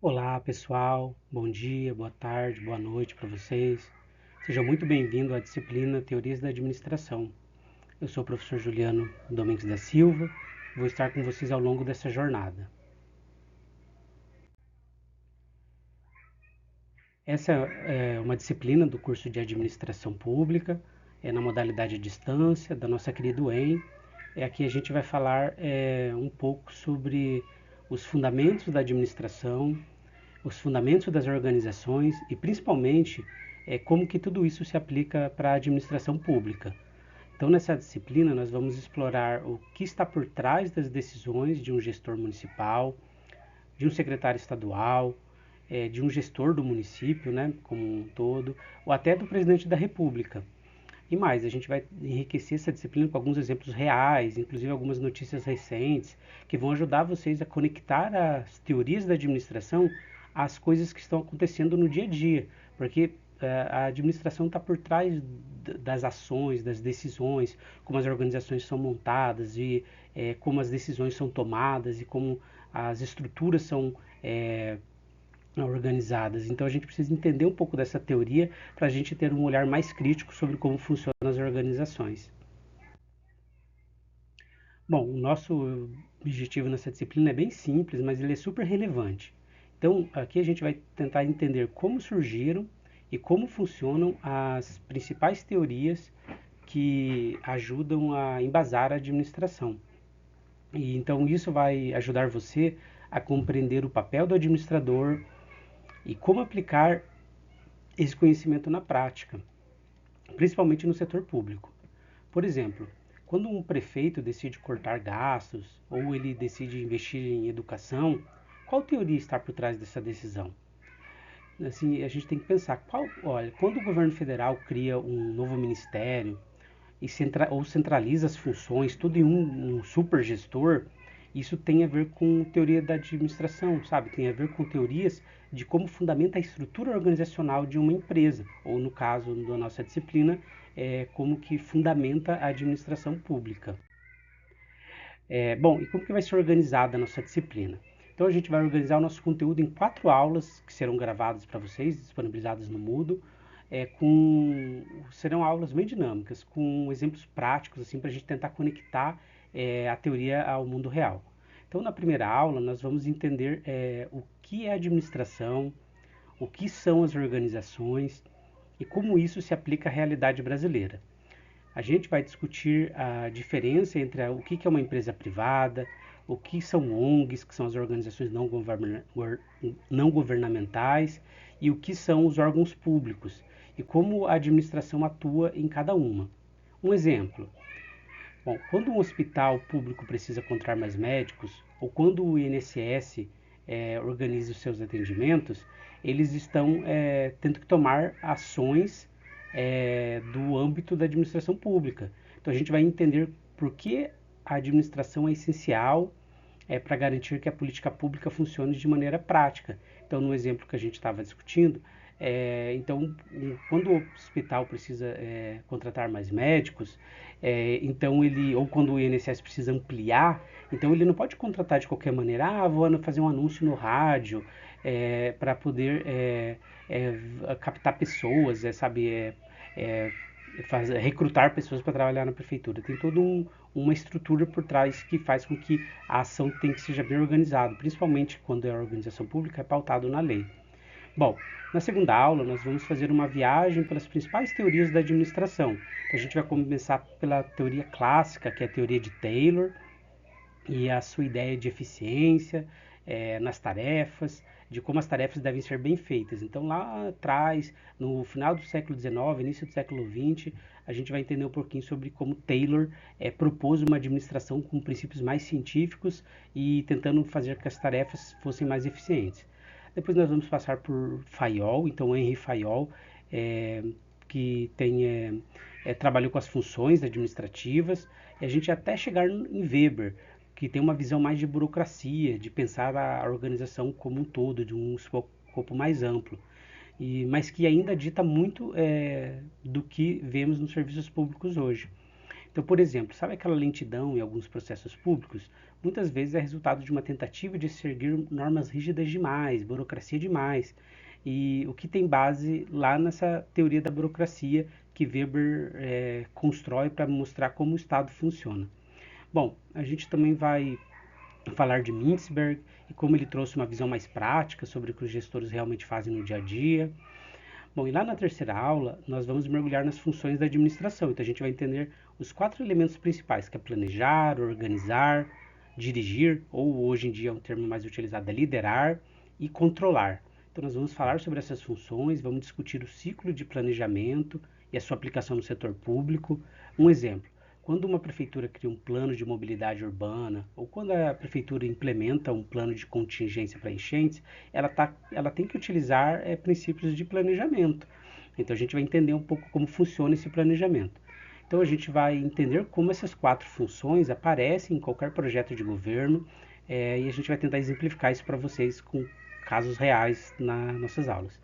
Olá pessoal, bom dia, boa tarde, boa noite para vocês. Sejam muito bem-vindos à disciplina Teorias da Administração. Eu sou o professor Juliano Domingues da Silva e vou estar com vocês ao longo dessa jornada. Essa é uma disciplina do curso de Administração Pública, é na modalidade à distância, da nossa querida UEM. Aqui a gente vai falar um pouco sobre os fundamentos da administração, os fundamentos das organizações e principalmente como que tudo isso se aplica para a administração pública. Então, nessa disciplina, nós vamos explorar o que está por trás das decisões de um gestor municipal, de um secretário estadual, de um gestor do município, né, como um todo, ou até do presidente da República. E mais, a gente vai enriquecer essa disciplina com alguns exemplos reais, inclusive algumas notícias recentes, que vão ajudar vocês a conectar as teorias da administração às coisas que estão acontecendo no dia a dia, porque a administração está por trás das ações, das decisões, como as organizações são montadas e como as decisões são tomadas e como as estruturas são organizadas. Então a gente precisa entender um pouco dessa teoria para a gente ter um olhar mais crítico sobre como funcionam as organizações. Bom, o nosso objetivo nessa disciplina é bem simples, mas ele é super relevante. Então, aqui a gente vai tentar entender como surgiram e como funcionam as principais teorias que ajudam a embasar a administração. E então isso vai ajudar você a compreender o papel do administrador e como aplicar esse conhecimento na prática, principalmente no setor público. Por exemplo, quando um prefeito decide cortar gastos ou ele decide investir em educação, qual teoria está por trás dessa decisão? Assim, a gente tem que pensar, olha, quando o governo federal cria um novo ministério ou centraliza as funções, tudo em um super gestor, isso tem a ver com teoria da administração, sabe? Tem a ver com teorias de como fundamenta a estrutura organizacional de uma empresa, ou no caso da nossa disciplina, como que fundamenta a administração pública. Bom, e como que vai ser organizada a nossa disciplina? Então a gente vai organizar o nosso conteúdo em 4 aulas que serão gravadas para vocês, disponibilizadas no Moodle, serão aulas bem dinâmicas, com exemplos práticos assim para a gente tentar conectar a teoria ao mundo real. Então na primeira aula nós vamos entender o que é administração, o que são as organizações e como isso se aplica à realidade brasileira. A gente vai discutir a diferença entre o que é uma empresa privada, o que são ONGs, que são as organizações não governamentais, e o que são os órgãos públicos, e como a administração atua em cada uma. Um exemplo: bom, quando um hospital público precisa contratar mais médicos, ou quando o INSS organiza os seus atendimentos, eles estão tendo que tomar ações do âmbito da administração pública. Então a gente vai entender por que a administração é essencial para garantir que a política pública funcione de maneira prática. Então, no exemplo que a gente estava discutindo, quando o hospital precisa contratar mais médicos, então ele, ou quando o INSS precisa ampliar, então ele não pode contratar de qualquer maneira. Vou fazer um anúncio no rádio para poder captar pessoas, recrutar pessoas para trabalhar na prefeitura. Tem toda uma estrutura por trás que faz com que a ação tem que seja bem organizada, principalmente quando é a organização pública é pautado na lei. Bom, na segunda aula nós vamos fazer uma viagem pelas principais teorias da administração. Então, a gente vai começar pela teoria clássica, que é a teoria de Taylor, e a sua ideia de eficiência nas tarefas, de como as tarefas devem ser bem feitas. Então, lá atrás, no final do século XIX, início do século XX, a gente vai entender um pouquinho sobre como Taylor propôs uma administração com princípios mais científicos e tentando fazer que as tarefas fossem mais eficientes. Depois nós vamos passar por Fayol, então Henri Fayol, que trabalhou com as funções administrativas, e a gente até chegar em Weber, que tem uma visão mais de burocracia, de pensar a organização como um todo, de um escopo mais amplo, mas que ainda dita muito do que vemos nos serviços públicos hoje. Então, por exemplo, sabe aquela lentidão em alguns processos públicos? Muitas vezes é resultado de uma tentativa de seguir normas rígidas demais, burocracia demais, e o que tem base lá nessa teoria da burocracia que Weber constrói para mostrar como o Estado funciona. Bom, a gente também vai falar de Mintzberg e como ele trouxe uma visão mais prática sobre o que os gestores realmente fazem no dia a dia. Bom, e lá na terceira aula, nós vamos mergulhar nas funções da administração. Então, a gente vai entender os 4 elementos principais, que é planejar, organizar, dirigir, ou hoje em dia é um termo mais utilizado, é liderar e controlar. Então, nós vamos falar sobre essas funções, vamos discutir o ciclo de planejamento e a sua aplicação no setor público. Um exemplo, quando uma prefeitura cria um plano de mobilidade urbana, ou quando a prefeitura implementa um plano de contingência para enchentes, ela tem que utilizar princípios de planejamento. Então a gente vai entender um pouco como funciona esse planejamento. Então a gente vai entender como essas 4 funções aparecem em qualquer projeto de governo e a gente vai tentar exemplificar isso para vocês com casos reais nas nossas aulas.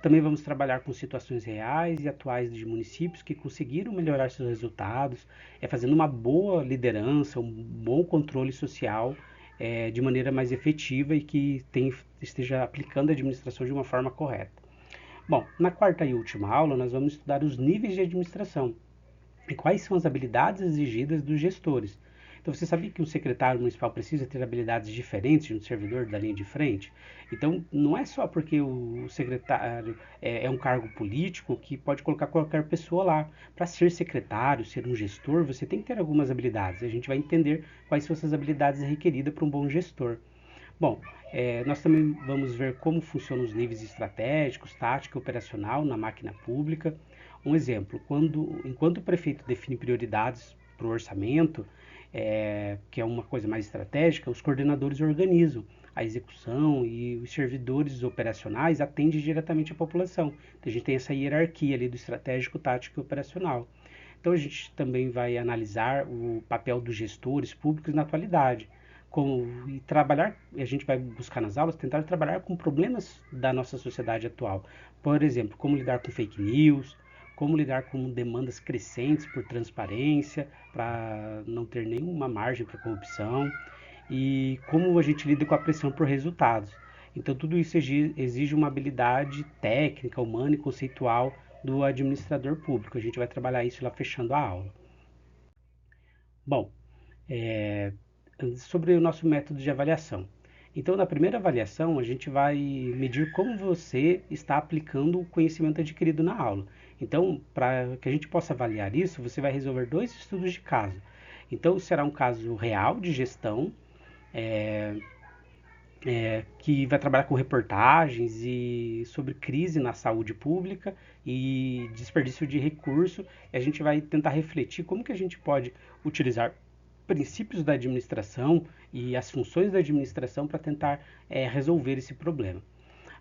Também vamos trabalhar com situações reais e atuais de municípios que conseguiram melhorar seus resultados, fazendo uma boa liderança, um bom controle social de maneira mais efetiva e que esteja aplicando a administração de uma forma correta. Bom, na quarta e última aula, nós vamos estudar os níveis de administração e quais são as habilidades exigidas dos gestores. Então, você sabia que um secretário municipal precisa ter habilidades diferentes de um servidor da linha de frente? Então, não é só porque o secretário é um cargo político que pode colocar qualquer pessoa lá. Para ser secretário, ser um gestor, você tem que ter algumas habilidades. A gente vai entender quais são essas habilidades requeridas para um bom gestor. Bom, nós também vamos ver como funcionam os níveis estratégicos, tática e operacional na máquina pública. Um exemplo, enquanto o prefeito define prioridades para o orçamento, que é uma coisa mais estratégica, os coordenadores organizam a execução e os servidores operacionais atendem diretamente a população. Então a gente tem essa hierarquia ali do estratégico, tático e operacional. Então a gente também vai analisar o papel dos gestores públicos na atualidade. E trabalhar, a gente vai buscar nas aulas, tentar trabalhar com problemas da nossa sociedade atual. Por exemplo, como lidar com fake news, como lidar com demandas crescentes por transparência, para não ter nenhuma margem para corrupção, e como a gente lida com a pressão por resultados. Então, tudo isso exige uma habilidade técnica, humana e conceitual do administrador público. A gente vai trabalhar isso lá fechando a aula. Bom, é, sobre o nosso método de avaliação. Então, na primeira avaliação, a gente vai medir como você está aplicando o conhecimento adquirido na aula. Então, para que a gente possa avaliar isso, você vai resolver 2 estudos de caso. Então, será um caso real de gestão, é, que vai trabalhar com reportagens e sobre crise na saúde pública e desperdício de recurso. E a gente vai tentar refletir como que a gente pode utilizar princípios da administração e as funções da administração para tentar resolver esse problema.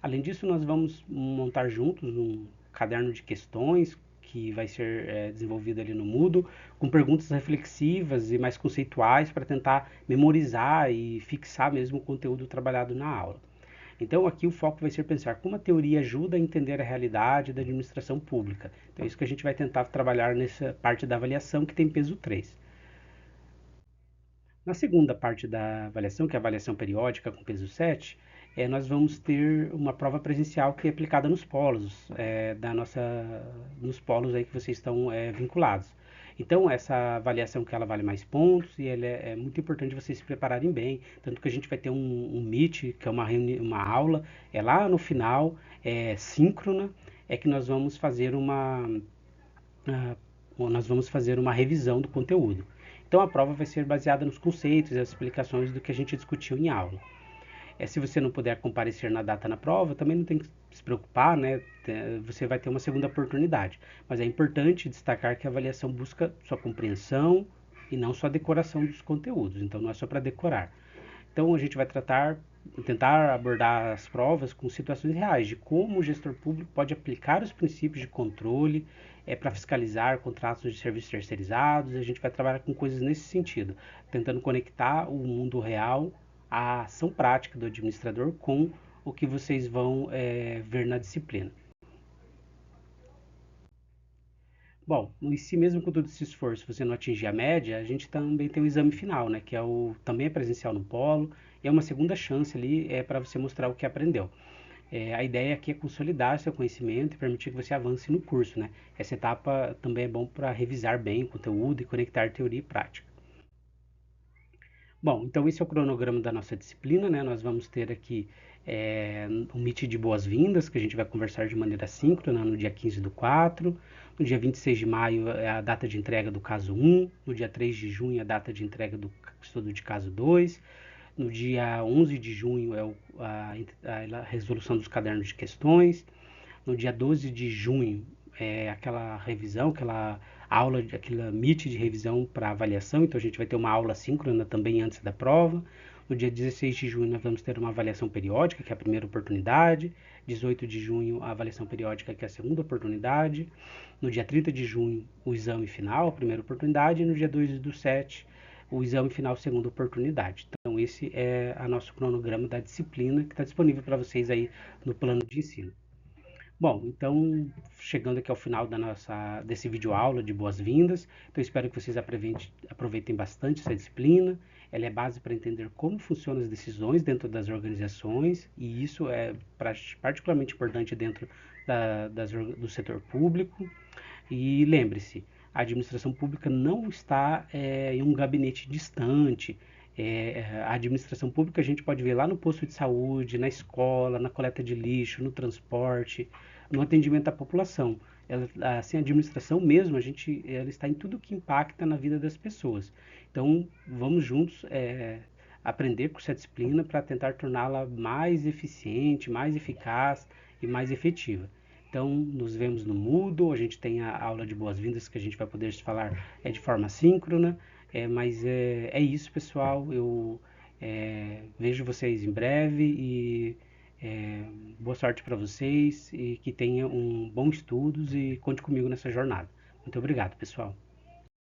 Além disso, nós vamos montar juntos um caderno de questões que vai ser desenvolvido ali no Moodle, com perguntas reflexivas e mais conceituais para tentar memorizar e fixar mesmo o conteúdo trabalhado na aula. Então, aqui o foco vai ser pensar como a teoria ajuda a entender a realidade da administração pública. Então, é isso que a gente vai tentar trabalhar nessa parte da avaliação que tem peso 3. Na segunda parte da avaliação, que é a avaliação periódica com peso 7, nós vamos ter uma prova presencial que é aplicada nos polos, nos polos aí que vocês estão vinculados. Então, essa avaliação que ela vale mais pontos e ela é muito importante vocês se prepararem bem, tanto que a gente vai ter um Meet, que é uma aula, lá no final, síncrona, que nós vamos fazer uma revisão do conteúdo. Então a prova vai ser baseada nos conceitos e as explicações do que a gente discutiu em aula. Se você não puder comparecer na data na prova, também não tem que se preocupar, né? Você vai ter uma segunda oportunidade. Mas é importante destacar que a avaliação busca sua compreensão e não sua decoração dos conteúdos. Então não é só para decorar. Então a gente vai tentar abordar as provas com situações reais de como o gestor público pode aplicar os princípios de controle para fiscalizar contratos de serviços terceirizados. A gente vai trabalhar com coisas nesse sentido, tentando conectar o mundo real, a ação prática do administrador com o que vocês vão ver na disciplina. Bom, e se mesmo com todo esse esforço você não atingir a média, a gente também tem o exame final, né? Que é o também é presencial no polo, e é uma segunda chance ali para você mostrar o que aprendeu. A ideia aqui é consolidar seu conhecimento e permitir que você avance no curso, né? Essa etapa também é bom para revisar bem o conteúdo e conectar teoria e prática. Bom, então esse é o cronograma da nossa disciplina, né? Nós vamos ter aqui um meet de boas-vindas, que a gente vai conversar de maneira síncrona no dia 15 do 4. No dia 26 de maio é a data de entrega do caso 1. No dia 3 de junho é a data de entrega do estudo de caso 2. No dia 11 de junho é a resolução dos cadernos de questões. No dia 12 de junho é aquela revisão, aquela aula, aquela meet de revisão para avaliação. Então a gente vai ter uma aula síncrona também antes da prova. No dia 16 de junho nós vamos ter uma avaliação periódica, que é a primeira oportunidade. 18 de junho a avaliação periódica, que é a segunda oportunidade. No dia 30 de junho o exame final, a primeira oportunidade. E no dia 2 do 7 o exame final, segunda oportunidade. Então esse é o nosso cronograma da disciplina que está disponível para vocês aí no plano de ensino. Bom, então chegando aqui ao final desse vídeo aula de boas-vindas, então espero que vocês aproveitem bastante essa disciplina. Ela é base para entender como funcionam as decisões dentro das organizações e isso é particularmente importante dentro do setor público. E lembre-se, a administração pública não está em um gabinete distante. A administração pública a gente pode ver lá no posto de saúde, na escola, na coleta de lixo, no transporte, no atendimento à população. Assim, a administração mesmo, ela está em tudo que impacta na vida das pessoas. Então, vamos juntos aprender com essa disciplina para tentar torná-la mais eficiente, mais eficaz e mais efetiva. Então, nos vemos no Moodle, a gente tem a aula de boas-vindas que a gente vai poder falar de forma síncrona, mas é isso, pessoal. Eu vejo vocês em breve e boa sorte para vocês e que tenham um bom estudos e conte comigo nessa jornada. Muito obrigado, pessoal.